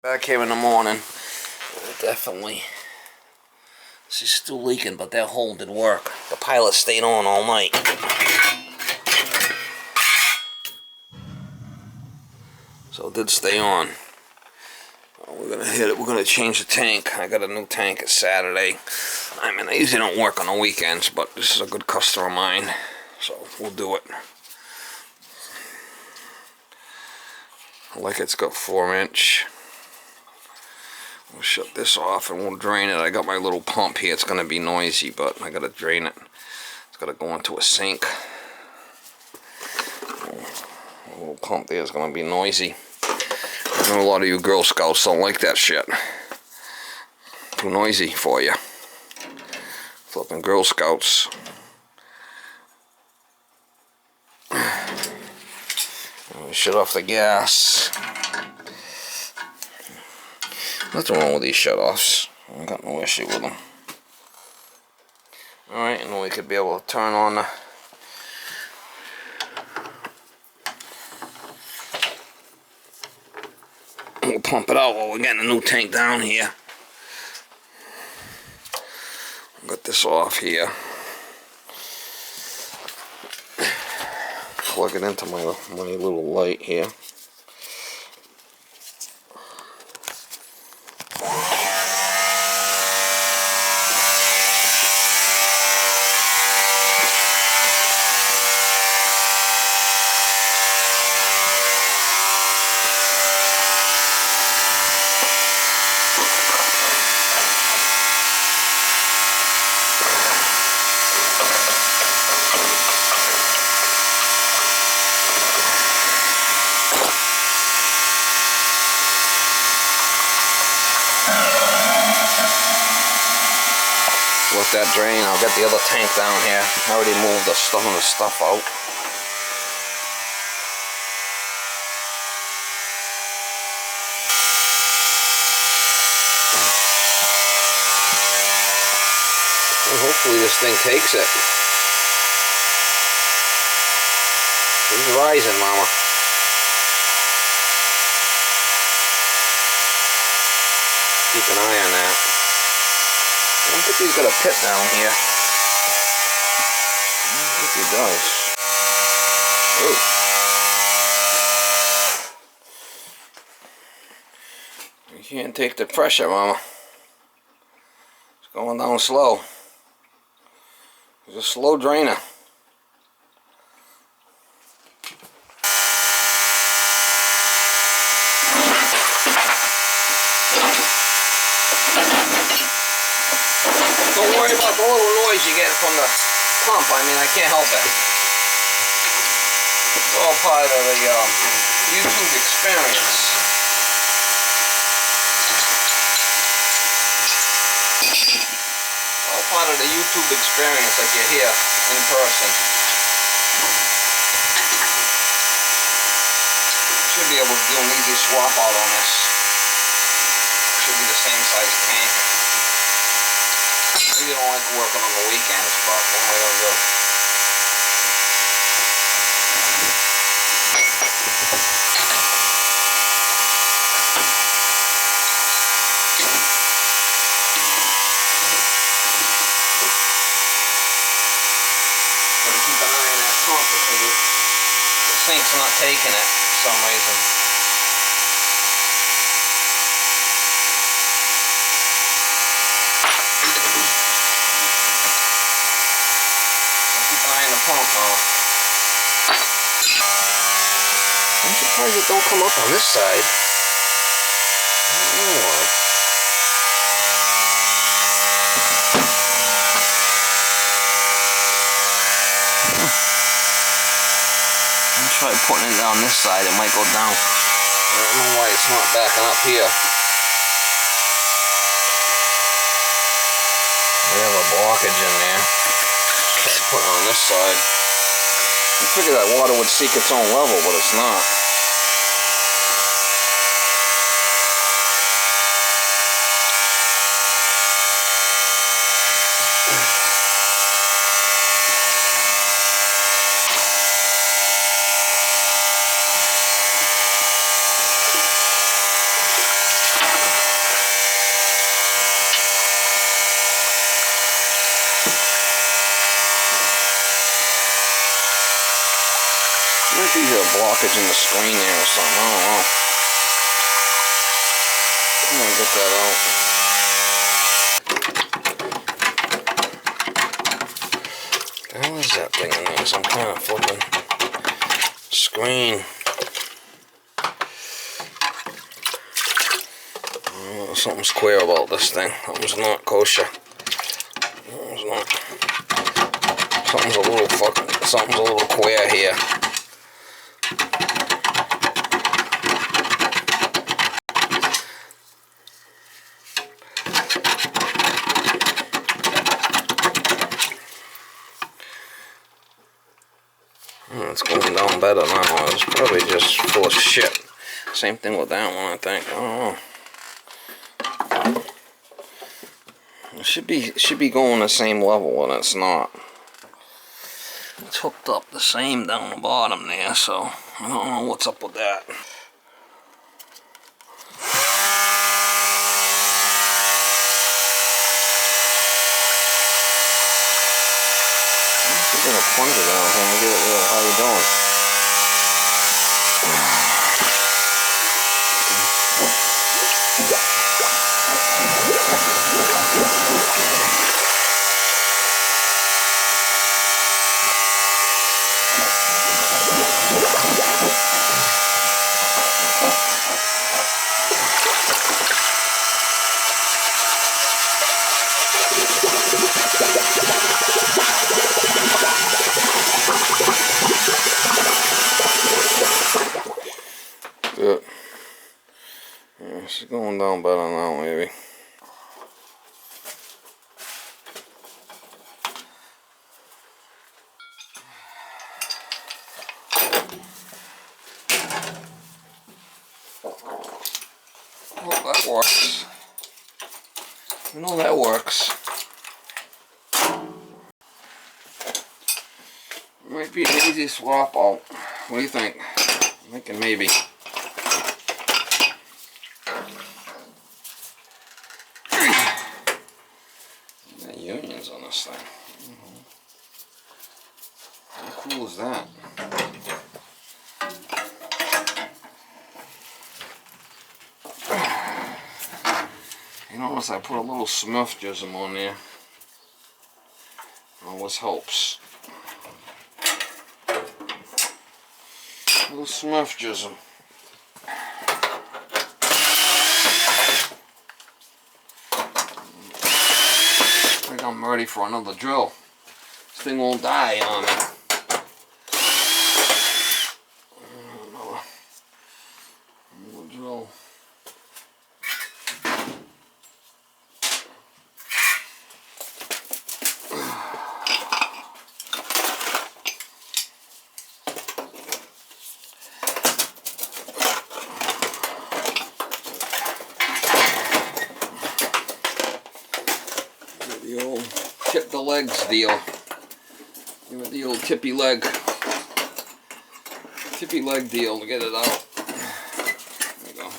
Back here in the morning, definitely. This is still leaking, but that hole did work. The pilot stayed on all night. So it did stay on. We're gonna hit it. We're gonna change the tank. I got a new tank. It's Saturday. I mean, I usually don't work on the weekends, but this is a good customer of mine, so we'll do it. Like it's got 4-inch. We'll shut this off and we'll drain it. I got my little pump here. It's gonna be noisy, but I gotta drain it. It's gotta go into a sink. A little pump there is gonna be noisy. I know a lot of you Girl Scouts don't like that shit. Too noisy for you. Flipping Girl Scouts. Shut off the gas. Nothing wrong with these shut-offs. I got no issue with them. Alright, and then we could be able to turn on the we'll pump it out while we're getting a new tank down here. Got this off here. Plug it into my little light here. Let that drain. I'll get the other tank down here. I already moved some of the stuff out. And hopefully this thing takes it. She's rising, Mama. Keep an eye on that. I don't think he's got a pit down here. I don't think he does. Oh. You can't take the pressure, Mama. It's going down slow. It's a slow drainer. Don't worry about the little noise you get from the pump. I mean, I can't help it. It's all part of the YouTube experience. All part of the YouTube experience, like you're here in person. Should be able to do an easy swap out on this. Should be the same size tank. You don't like working on the weekends, but what am I going to do? Gotta keep an eye on that pump because the sink's not taking it for some reason. Pump now. I'm surprised it don't come up on this side. I don't know why. I'm trying putting it down this side. It might go down. I don't know why it's not backing up here. We have a blockage in there. Put it on this side. I figured that water would seek its own level, but it's not. Might be a blockage in the screen there or something. I don't know. I'm gonna get that out. The hell is that thing in there? Some kind of flipping screen. Oh, something's queer about this thing. Something's not kosher. Something's not. Something's a little fucking. Something's a little queer here. It's going down better now. It's probably just full of shit. Same thing with that one, I think. I don't know. It should be going the same level, and it's not. It's hooked up the same down the bottom there, so I don't know what's up with that. I'm gonna plunge it down here and get it. How you doing? Good. Yeah, she's going down better now, maybe. Well, that works. You know that works. Might be an easy swap out. What do you think? I'm thinking maybe. Got unions on this thing. How cool is that? You notice I put a little Smurf jism on there. Always helps. A little Smurf jism. I think I'm ready for another drill. This thing won't die on me. Another drill. The old tip the legs deal. Give it the old tippy leg deal to get it out. There we go.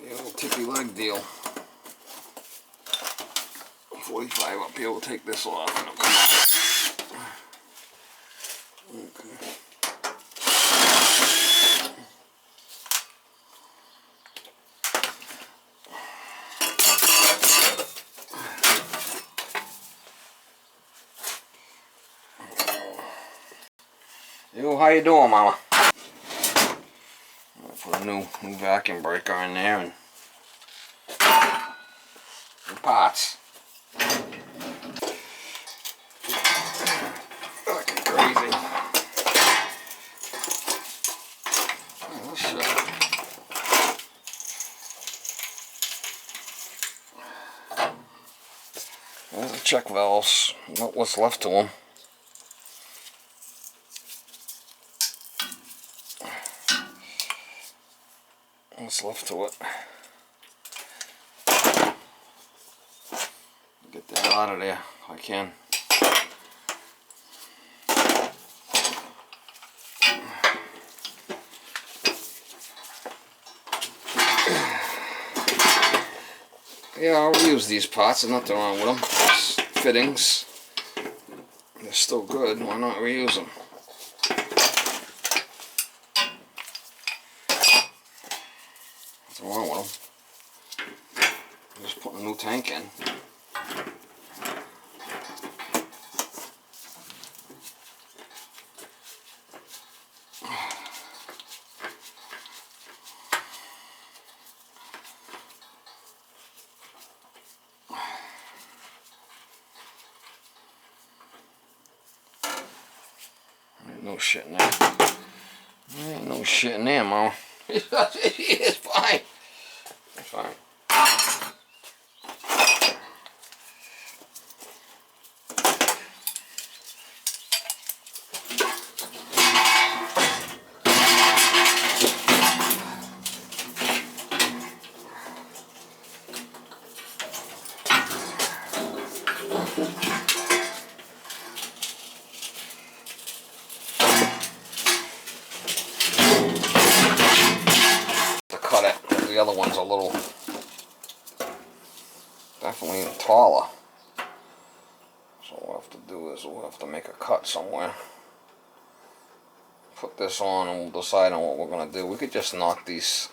The old tippy leg deal. 45 up here, we'll take this off and it'll come out. Okay. Yo, how you doing, Mama? I'll put a new vacuum breaker in there and the pots. Fucking crazy. Oh, shit. There's the check valves. What's left to them? What's left to it? Get that out of there if I can. Yeah, I'll reuse these parts. There's nothing wrong with them. Just fittings. They're still good. Why not reuse them? Nothing wrong with them. I'm just putting a new tank in. No shit in there. There ain't no shit in there, Mom. It's fine. It's fine. To cut it. The other one's a little, definitely taller. So what we'll have to do is we'll have to make a cut somewhere. Put this on and we'll decide on what we're gonna do. We could just knock these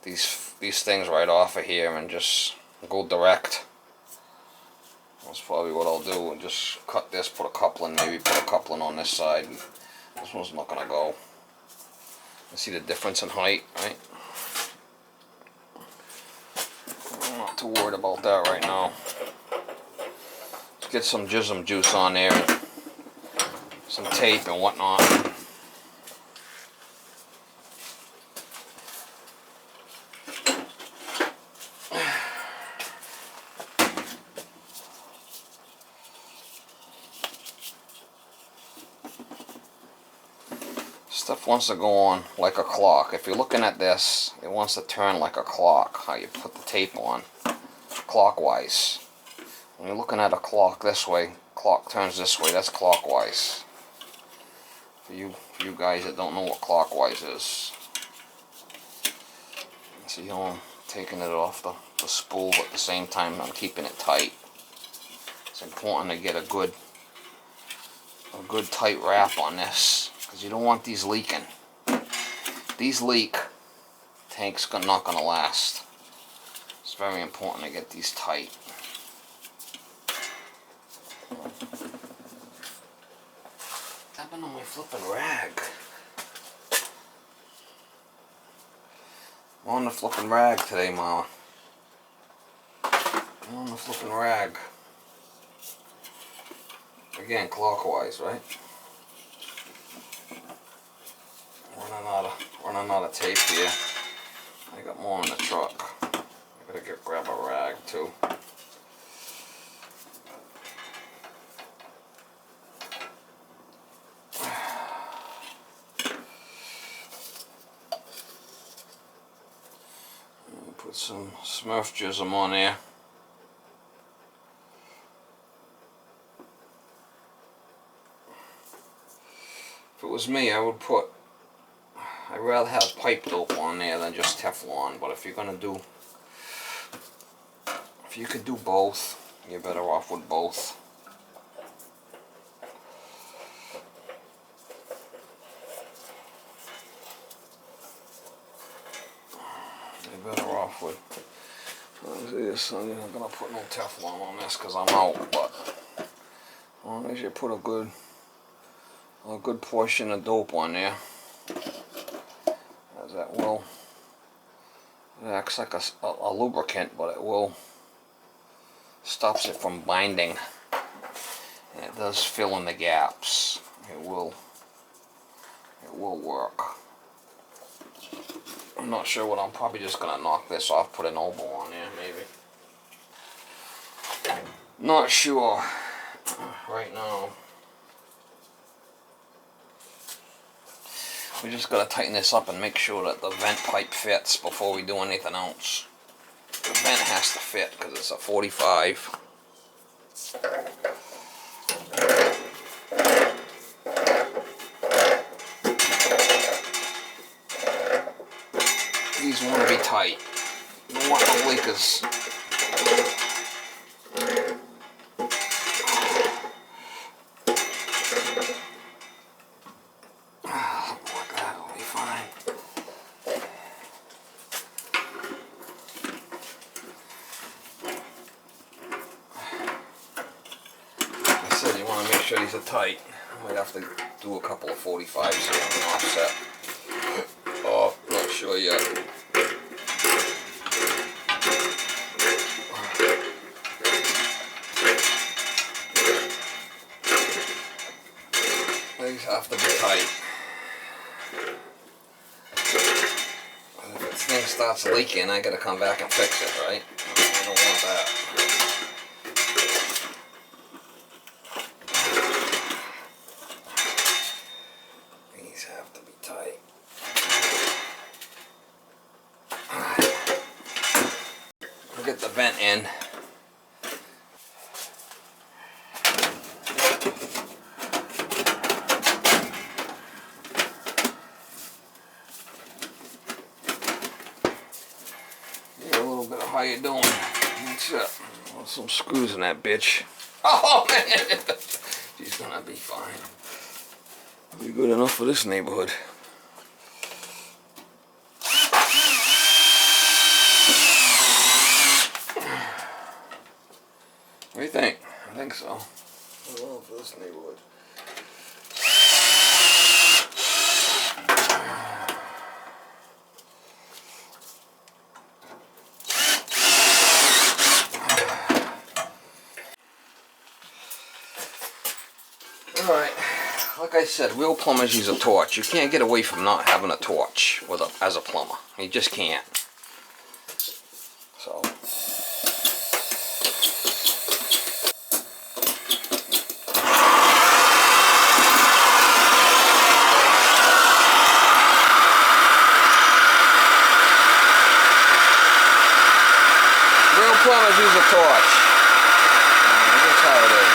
things right off of here and just go direct. That's probably what I'll do. We'll just cut this, put a coupling, maybe put a coupling on this side. This one's not gonna go. You see the difference in height, right? I'm not too worried about that right now. Let's get some jism juice on there, and some tape and whatnot. Stuff wants to go on like a clock. If you're looking at this, it wants to turn like a clock. How you put the tape on, clockwise. When you're looking at a clock this way, clock turns this way. That's clockwise. For you guys that don't know what clockwise is. See how I'm taking it off the spool, but at the same time I'm keeping it tight. It's important to get a good tight wrap on this, because you don't want these leaking. If these leak, tank's not going to last. It's very important to get these tight. What's happened on my flipping rag? I'm on the flipping rag today, Mama. I'm on the flipping rag. Again, clockwise, right? Running out of tape here. I got more in the truck. I gotta grab a rag too. Put some Smurf jism on there. If it was me, I'd rather have pipe dope on there than just Teflon. But if you're gonna do, if you could do both, you're better off with both. You're better off with this. I'm not gonna put no Teflon on this because I'm out. But as long as you put a good portion of dope on there, as that will, it acts like a lubricant, but it will stops it from binding, and it does fill in the gaps. It will work. I'm not sure what. I'm probably just gonna knock this off, put an elbow on there, maybe. Not sure right now. We just gotta tighten this up and make sure that the vent pipe fits before we do anything else. The vent has to fit because it's a 45. These want to be tight. You don't want the leakers Like that will be fine. Like I said, you want to make sure these are tight. I might have to do a couple of 45s here on the offset. Oh, not sure yet. These have to be tight. If this thing starts leaking, I gotta come back and fix it, right? I don't want that. These have to be tight. I'll get the vent in. How you doing? What's up? Well, some screws in that bitch. Oh man, she's gonna be fine. Be good enough for this neighborhood. What do you think? I think so. Good enough for this neighborhood. Alright, like I said, real plumbers use a torch. You can't get away from not having a torch with as a plumber. You just can't. So. Real plumbers use a torch. That's how it is.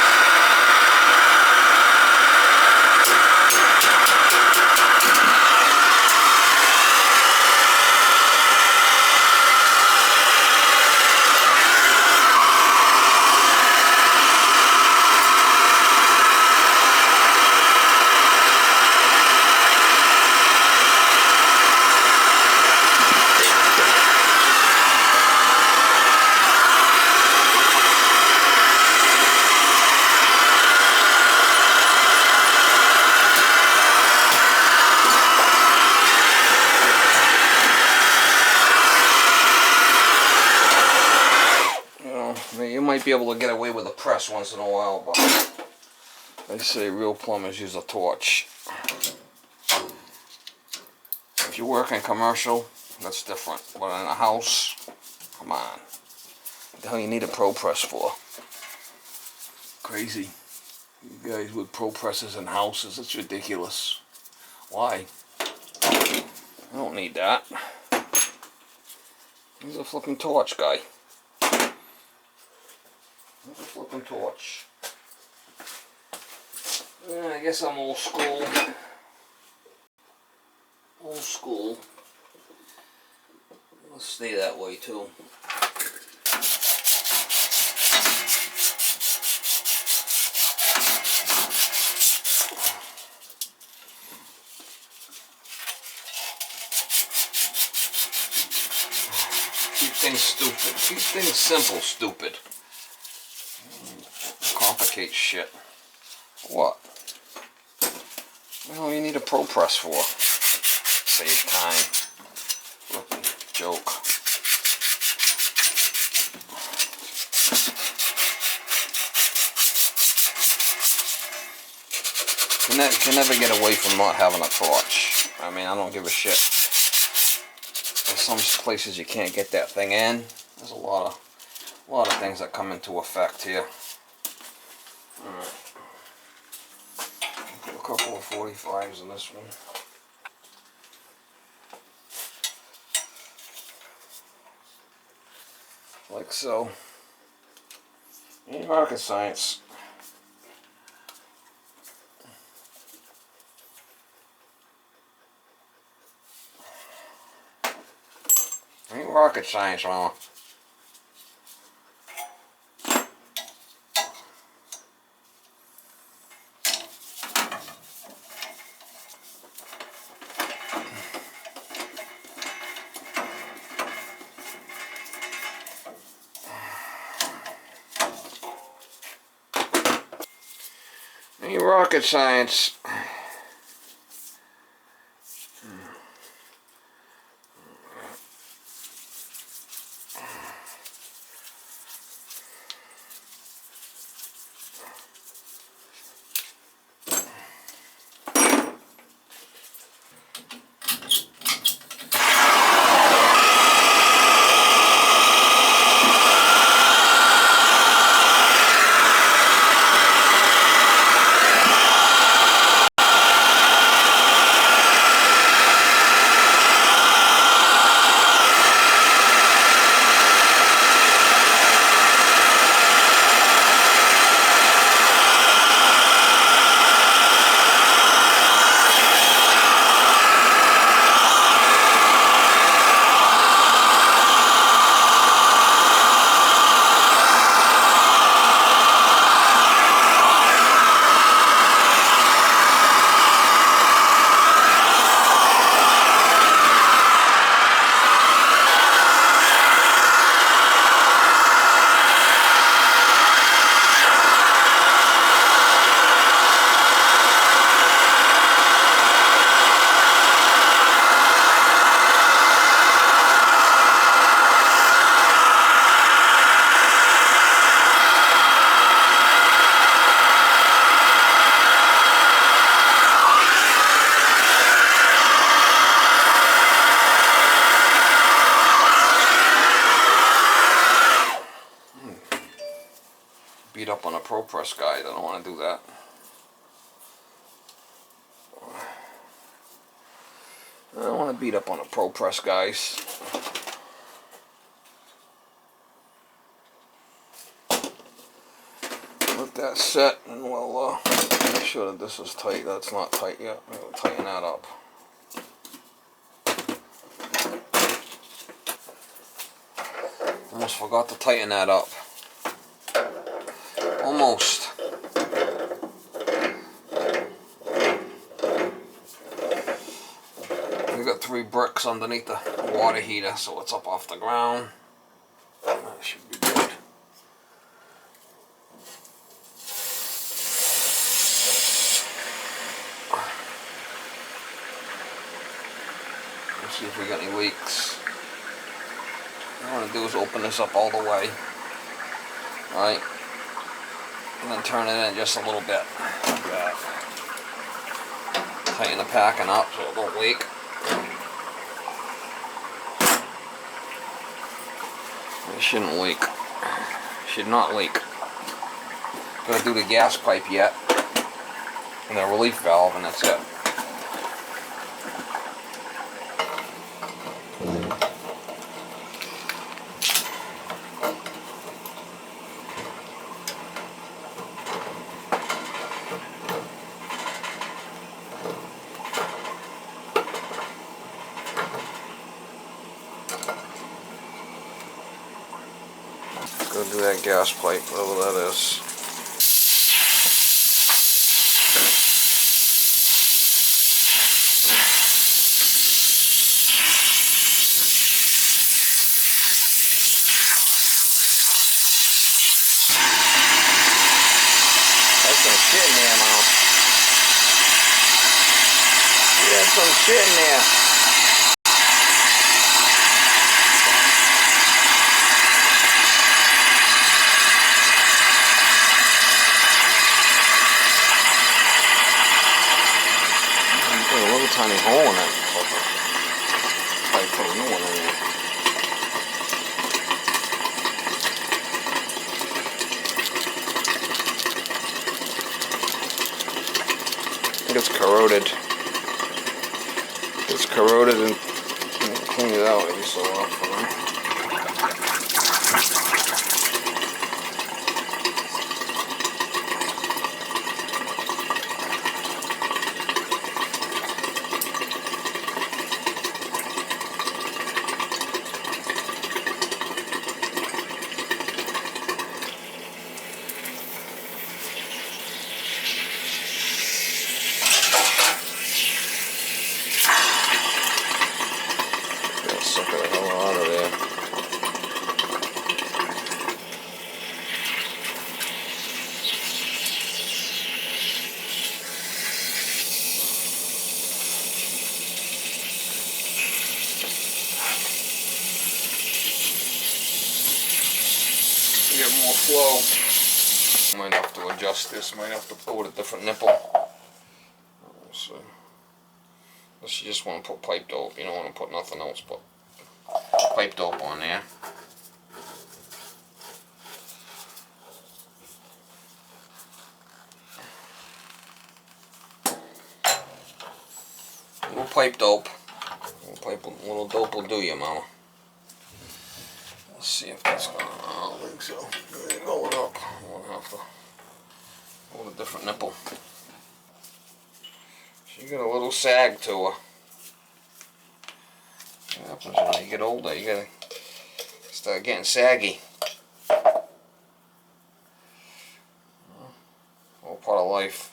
You might be able to get away with a press once in a while, but they say real plumbers use a torch. If you work in commercial, that's different. But in a house, come on. What the hell you need a pro press for? Crazy. You guys with pro presses in houses, it's ridiculous. Why? I don't need that. He's a flipping torch guy. A flipping torch. Yeah, I guess I'm old school. Old school. Let's stay that way too. Keep things stupid. Keep things simple, stupid. Complicate shit. What? Well, you need a pro press for. Save time. Rookie joke. You can never get away from not having a torch. I mean, I don't give a shit. There's some places you can't get that thing in. There's a lot of things that come into effect here. Alright. Put a couple of 45s in this one. Like so. Ain't rocket science. Ain't rocket science, Mama. Ain't rocket science. Beat up on a Pro Press guide. I don't want to do that. I don't want to beat up on a Pro Press, guys. Let that set, and we'll make sure that this is tight. That's not tight yet. We'll tighten that up. Almost forgot to tighten that up. Almost. We got 3 bricks underneath the water heater, so it's up off the ground. That should be good. Let's see if we got any leaks. What I want to do is open this up all the way. Alright. And then turn it in just a little bit. Like that. Tighten the packing up so it don't leak. It shouldn't leak. Should not leak. Gotta do the gas pipe yet. And the relief valve, and that's it. Go do that gas pipe, whatever that is. That's some shit in there, man. You had some shit in there. A little tiny hole in it. Probably put a new one in there. I think it's corroded. It's corroded, and clean it out every so often. Suck the hell out of there. flow. Might have to adjust this, might have to put a different nipple. So, unless you just want to put pipe dope, you don't want to put nothing else but pipe dope on there. Little pipe dope. Little dope will do you, mama. Let's see if that's gonna. I don't think so. There you go, it up. We'll have to hold a different nipple. She got a little sag to her. What happens when you get older? You gotta start getting saggy. All part of life.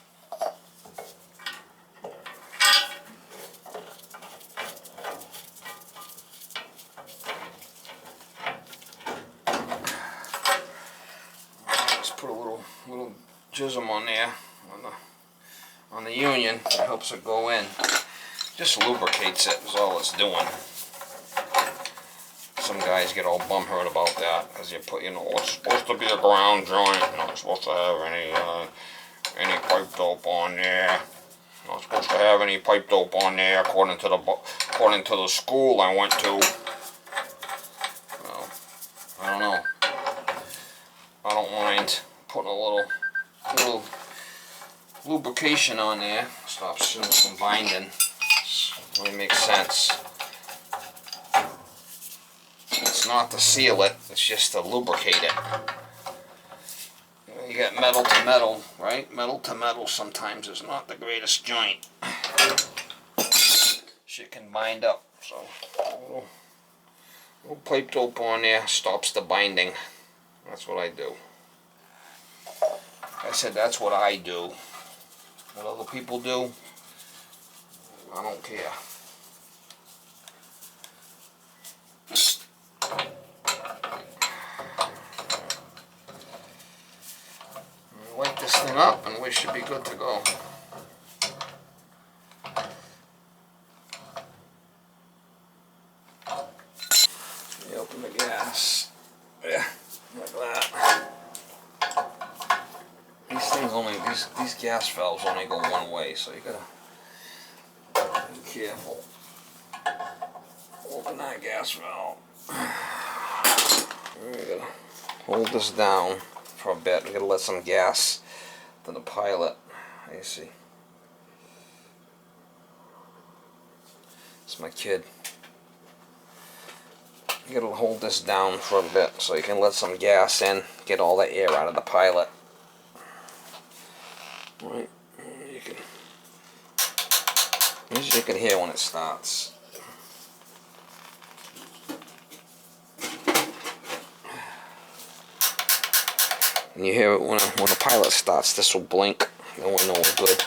Just put a little jism on there on the union. It helps it go in. Just lubricates it is all it's doing. Some guys get all bumhurt about that because you put, it's supposed to be a ground joint. You're not supposed to have any pipe dope on there. You're not supposed to have any pipe dope on there according to the school I went to. Well, I don't know. I don't mind putting a little lubrication on there. Stops some binding. Really makes sense. It's not to seal it, it's just to lubricate it. You got metal to metal, right? Metal to metal sometimes is not the greatest joint. Shit can bind up, so a little pipe dope on there stops the binding. That's what I do. I said that's what I do. What other people do, I don't care. Wipe this thing up and we should be good to go. You open the gas. Yeah, like that. These gas valves only go one way, so you gotta be careful. Open that gas valve. We gotta hold this down for a bit. We gotta let some gas to the pilot. You see. It's my kid. You gotta hold this down for a bit so you can let some gas in, get all the air out of the pilot. Right, usually you can hear when it starts. And you hear it when the pilot starts. This will blink. Then we'll know we're good.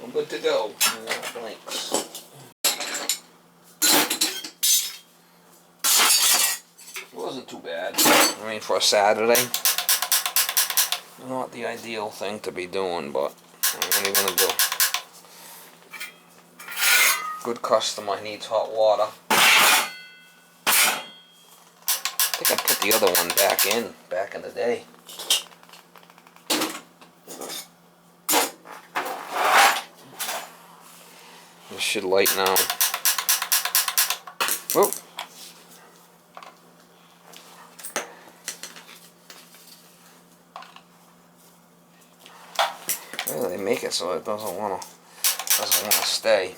We're good to go. And that blinks. It wasn't too bad. I mean, for a Saturday. Not the ideal thing to be doing, but what are you gonna do? Good customer needs hot water. I think I put the other one back in the day. This should light now. Whoop. They make it so it doesn't want to stay.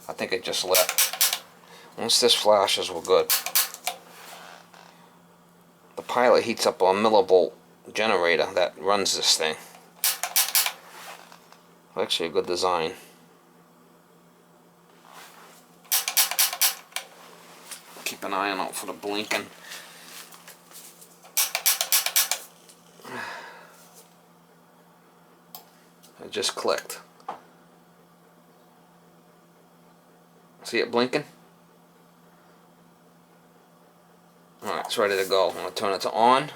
I think it just lit. Once this flashes, we're good. The pilot heats up a millivolt generator that runs this thing. Actually, a good design. Keep an eye out for the blinking. It just clicked. See it blinking? Alright, it's ready to go. I'm going to turn it to on.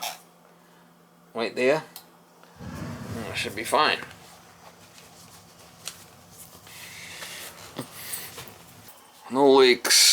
Right there. And it should be fine. No leaks.